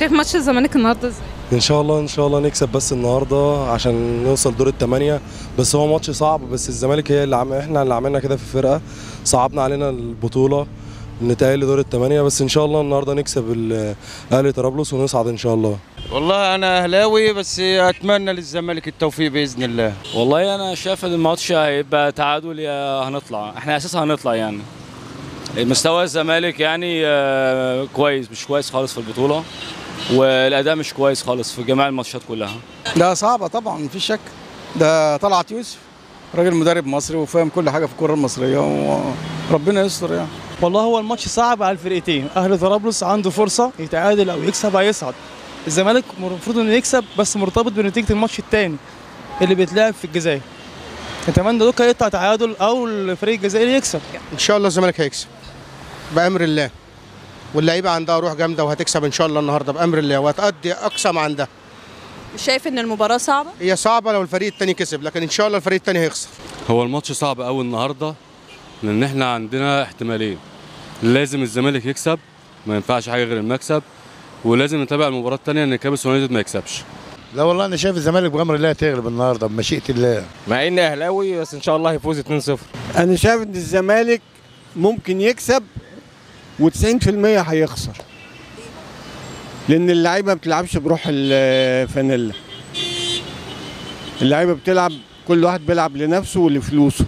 شايف ماتش الزمالك النهارده ازاي؟ ان شاء الله نكسب بس النهارده عشان نوصل دور الثمانيه. بس هو ماتش صعب، بس الزمالك هي اللي احنا اللي عملنا كده في الفرقه، صعبنا علينا البطوله نتأهل لدور الثمانيه. بس ان شاء الله النهارده نكسب اهلي طرابلس ونصعد ان شاء الله. والله انا اهلاوي بس اتمنى للزمالك التوفيق باذن الله. والله انا شايف ان الماتش هيبقى تعادل يا هنطلع، احنا اساسا هنطلع يعني. مستوى الزمالك يعني كويس، مش كويس خالص في البطوله، والاداء مش كويس خالص في جميع الماتشات كلها. ده صعبه طبعا مفيش شك، ده طلعت يوسف راجل مدرب مصري وفاهم كل حاجه في الكره المصريه وربنا يستر يعني. والله هو الماتش صعب على الفرقتين، اهلي طرابلس عنده فرصه يتعادل او يكسب هيصعد. الزمالك المفروض انه يكسب بس مرتبط بنتيجه الماتش الثاني اللي بيتلعب في الجزائر. اتمنى دوكا يقطع تعادل او الفريق الجزائري يكسب. ان شاء الله الزمالك هيكسب بامر الله، واللعيبه عندها روح جامده وهتكسب ان شاء الله النهارده بامر الله وهتأدي اقصى ما عندها. شايف ان المباراه صعبه؟ هي صعبه لو الفريق الثاني كسب، لكن ان شاء الله الفريق الثاني هيخسر. هو الماتش صعب قوي النهارده لان احنا عندنا احتمالين، لازم الزمالك يكسب، ما ينفعش حاجه غير المكسب، ولازم نتابع المباراه الثانيه ان كابس يونايتد ما يكسبش. لا والله انا شايف الزمالك بامر الله هتغلب النهارده بمشيئه الله، مع اني اهلاوي بس ان شاء الله هيفوز 2-0. انا شايف ان الزمالك ممكن يكسب و90% هيخسر، لان اللعيبه ما بتلعبش بروح الفانيلا. اللعيبه بتلعب كل واحد بيلعب لنفسه ولفلوسه.